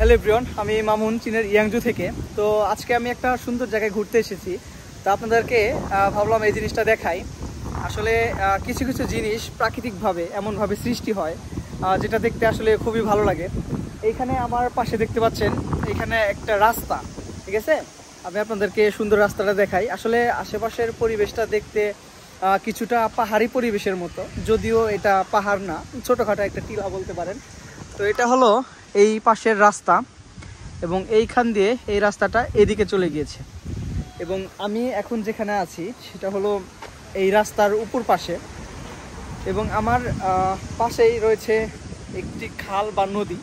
Hello everyone, আমি মামুন চীনের ইয়াংজু থেকে। তো আজকে আমি একটা সুন্দর জায়গায় ঘুরতে এসেছি। তো আপনাদেরকে ভাবলাম এই জিনিসটা দেখাই। আসলে কিছু কিছু জিনিস প্রাকৃতিকভাবে এমনভাবে সৃষ্টি হয় যেটা দেখতে আসলে খুবই ভালো লাগে। এইখানে আমার পাশে দেখতে পাচ্ছেন, এইখানে একটা রাস্তা, ঠিক আছে? আমি আপনাদেরকে সুন্দর রাস্তাটা দেখাই। আসলে আশেপাশের পরিবেশটা দেখতে কিছুটা পাহাড়ি পরিবেশের মতো, যদিও এটা পাহাড় না, ছোটোখাটো একটা টিলা বলতে পারেন। তো এটা হলো এই পাশের রাস্তা এবং এইখান দিয়ে এই রাস্তাটা এদিকে চলে গিয়েছে। এবং আমি এখন যেখানে আছি সেটা হলো এই রাস্তার উপর পাশে, এবং আমার পাশেই রয়েছে একটি খাল বা নদী,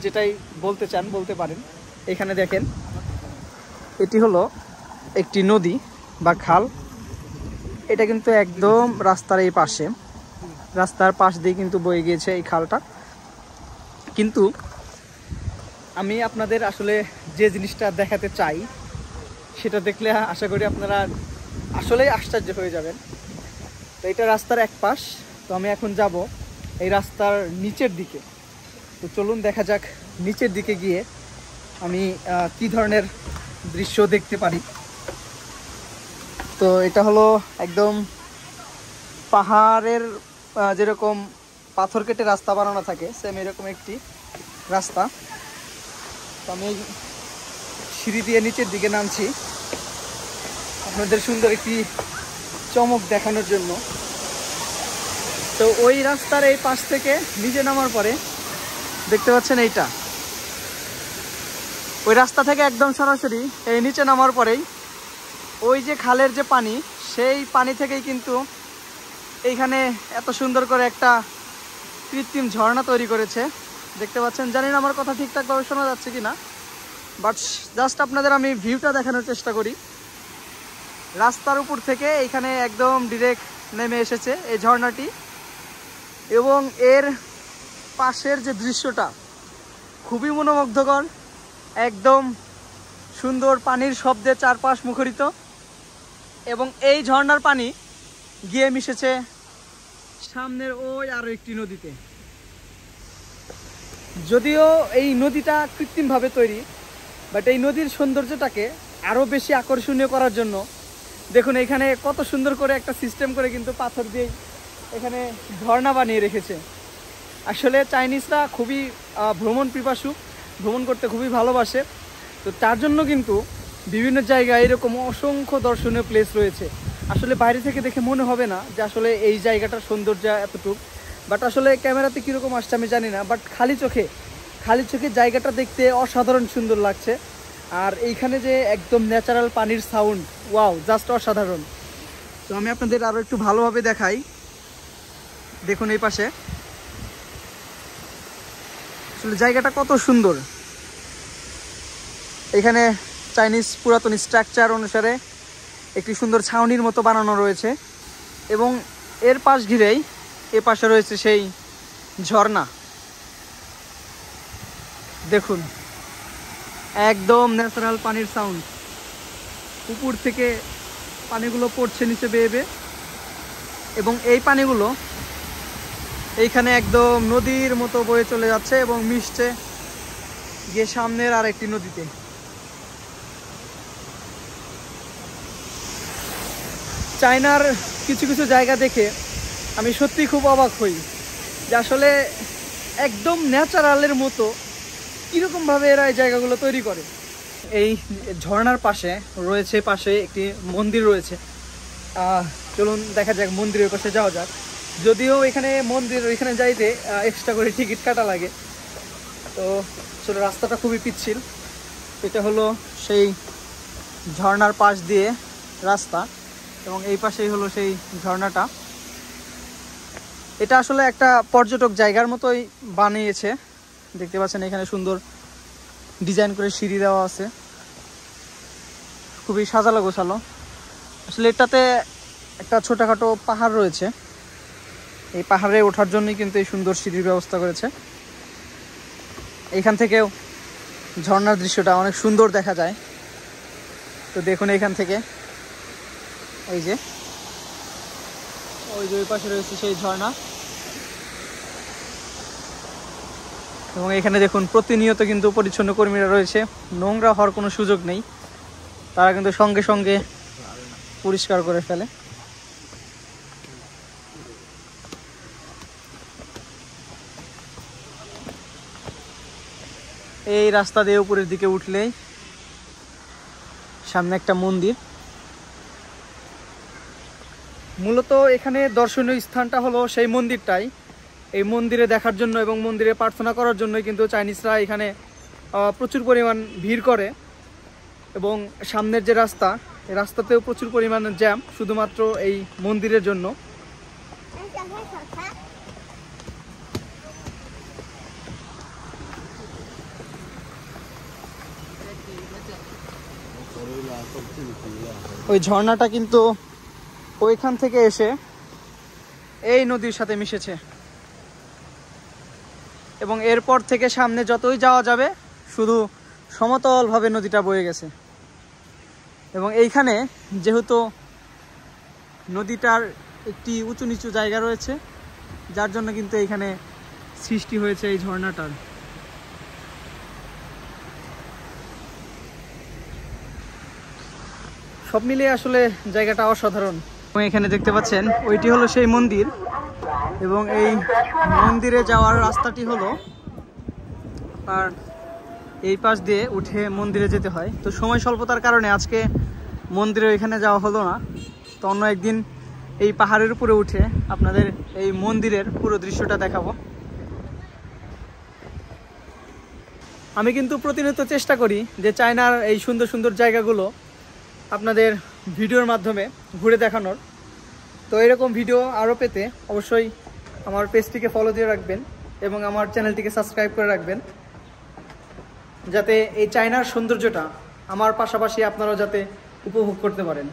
যেটাই বলতে চান বলতে পারেন। এখানে দেখেন, এটি হলো একটি নদী বা খাল। এটা কিন্তু একদম রাস্তার এই পাশে, রাস্তার পাশ দিয়ে কিন্তু বয়ে গিয়েছে এই খালটা। কিন্তু আমি আপনাদের আসলে যে জিনিসটা দেখাতে চাই সেটা দেখলে আশা করি আপনারা আসলেই আশ্চর্য হয়ে যাবেন। তো এটা রাস্তার এক পাশ। তো আমি এখন যাব এই রাস্তার নিচের দিকে। তো চলুন দেখা যাক নিচের দিকে গিয়ে আমি কি ধরনের দৃশ্য দেখতে পারি। তো এটা হলো একদম পাহাড়ের যেরকম পাথর কেটে রাস্তা বানানো থাকে, সেম এরকম একটি রাস্তা। তো আমি সিঁড়ি দিয়ে নিচের দিকে নামছি আপনাদের সুন্দর একটি চমক দেখানোর জন্য। তো ওই রাস্তার এই পাশ থেকে নিচে নামার পরে দেখতে পাচ্ছেন এইটা, ওই রাস্তা থেকে একদম সরাসরি এই নিচে নামার পরেই ওই যে খালের যে পানি, সেই পানি থেকেই কিন্তু এইখানে এত সুন্দর করে একটা কৃত্রিম ঝর্ণা তৈরি করেছে। দেখতে পাচ্ছেন, জানি না আমার কথা ঠিকঠাকভাবে শোনা যাচ্ছে কি না, বাট জাস্ট আপনাদের আমি ভিউটা দেখানোর চেষ্টা করি। রাস্তার উপর থেকে এইখানে একদম ডিরেক্ট নেমে এসেছে এই ঝর্ণাটি, এবং এর পাশের যে দৃশ্যটা খুবই মনোমুগ্ধকর, একদম সুন্দর পানির শব্দে চারপাশ মুখরিত। এবং এই ঝর্ণার পানি গিয়ে মিশেছে সামনের ওই আরো একটি নদীতে। যদিও এই নদীটা কৃত্রিমভাবে তৈরি, বাট এই নদীর সৌন্দর্যটাকে আরও বেশি আকর্ষণীয় করার জন্য দেখুন এখানে কত সুন্দর করে একটা সিস্টেম করে কিন্তু পাথর দিয়ে এখানে ঝর্ণা বানিয়ে রেখেছে। আসলে চাইনিজরা খুবই ভ্রমণ পিপাসু, ভ্রমণ করতে খুবই ভালোবাসে। তো তার জন্য কিন্তু বিভিন্ন জায়গায় এরকম অসংখ্য দর্শনীয় প্লেস রয়েছে। আসলে বাইরে থেকে দেখে মনে হবে না যে আসলে এই জায়গাটার সৌন্দর্য এতটুকু, বাট আসলে ক্যামেরাতে কীরকম আসছে আমি জানি না, বাট খালি চোখে জায়গাটা দেখতে অসাধারণ সুন্দর লাগছে। আর এইখানে যে একদম ন্যাচারাল পানির সাউন্ড, ওয়াও, জাস্ট অসাধারণ। তো আমি আপনাদের আরও একটু ভালোভাবে দেখাই। দেখুন এই পাশে আসলে জায়গাটা কত সুন্দর। এখানে চাইনিজ পুরাতন স্ট্রাকচার অনুসারে একটি সুন্দর ছাউনির মতো বানানো রয়েছে, এবং এর পাশ ঘিরেই এ পাশে রয়েছে সেই ঝর্ণা। দেখুন একদম ন্যাচারাল পানির সাউন্ড, উপর থেকে পানিগুলো পড়ছে নিচে বেয়ে বেয়ে, এবং এই পানিগুলো এইখানে একদম নদীর মতো বয়ে চলে যাচ্ছে এবং মিশছে গিয়ে সামনের আর একটি নদীতে। চায়নার কিছু কিছু জায়গা দেখে আমি সত্যি খুব অবাক হই যে আসলে একদম ন্যাচারালের মতো কীরকমভাবে এরা এই জায়গাগুলো তৈরি করে। এই ঝর্ণার পাশে একটি মন্দির রয়েছে। চলুন দেখা যাক মন্দিরের পাশে যাওয়া যাক। যদিও এখানে যাইতে এক্সট্রা করে টিকিট কাটা লাগে। তো আসলে রাস্তাটা খুবই পিচ্ছিল। এটা হলো সেই ঝর্ণার পাশ দিয়ে রাস্তা, এবং এই পাশেই হলো সেই ঝর্ণাটা। এটা আসলে একটা পর্যটক জায়গার মতোই বানিয়েছে। দেখতে পাচ্ছেন এখানে সুন্দর ডিজাইন করে সিঁড়ি দেওয়া আছে, খুবই সাজালো গোছালো। আসলে এটাতে একটা ছোটোখাটো পাহাড় রয়েছে, এই পাহাড়ে ওঠার জন্যই কিন্তু এই সুন্দর সিঁড়ির ব্যবস্থা করেছে। এখান থেকেও ঝর্ণার দৃশ্যটা অনেক সুন্দর দেখা যায়। তো দেখুন এখান থেকে ওই যে ওই পাশে রয়েছে সেই ঝর্ণা। এবং এখানে দেখুন প্রতিনিয়ত কিন্তু পরিচ্ছন্ন কর্মীরা রয়েছে, নোংরা হওয়ার কোনো সুযোগ নেই, তারা কিন্তু সঙ্গে সঙ্গে পরিষ্কার করে ফেলে। এই রাস্তা দিয়ে উপরের দিকে উঠলেই সামনে একটা মন্দির। মূলত এখানে দর্শনীয় স্থানটা হলো সেই মন্দিরটাই। এই মন্দিরে দেখার জন্য এবং মন্দিরে প্রার্থনা করার জন্যই কিন্তু চাইনিজরা এখানে প্রচুর পরিমাণ ভিড় করে। এবং সামনের যে রাস্তা, এই রাস্তাতেও প্রচুর পরিমাণে জ্যাম শুধুমাত্র এই মন্দিরের জন্য। ওই ঝর্ণাটা কিন্তু ওইখান থেকে এসে এই নদীর সাথে মিশেছে এবং এরপর থেকে সামনে যতই যাওয়া যাবে শুধু সমতলভাবে নদীটা বয়ে গেছে। এবং এইখানে যেহেতু নদীটার একটি উঁচু নিচু জায়গা রয়েছে, যার জন্য কিন্তু এইখানে সৃষ্টি হয়েছে এই ঝর্ণাটার। সব মিলিয়ে আসলে জায়গাটা অসাধারণ। এবং এখানে দেখতে পাচ্ছেন ওইটি হলো সেই মন্দির এবং এই মন্দিরে যাওয়ার রাস্তাটি হলো আর এই পাশ দিয়ে উঠে মন্দিরে যেতে হয়। তো সময় স্বল্পতার কারণে আজকে মন্দিরে এখানে যাওয়া হলো না, তো অন্য একদিন এই পাহাড়ের উপরে উঠে আপনাদের এই মন্দিরের পুরো দৃশ্যটা দেখাবো। আমি কিন্তু প্রতিনিয়ত চেষ্টা করি যে চায়নার এই সুন্দর সুন্দর জায়গাগুলো আপনাদের ভিডিওর মাধ্যমে ঘুরে দেখানোর। তো এরকম ভিডিও আরও পেতে অবশ্যই আমার পেজটিকে ফলো দিয়ে রাখবেন এবং আমার চ্যানেলটিকে সাবস্ক্রাইব করে রাখবেন, যাতে এই চায়নার সৌন্দর্যটা আমার পাশাপাশি আপনারাও যাতে উপভোগ করতে পারেন।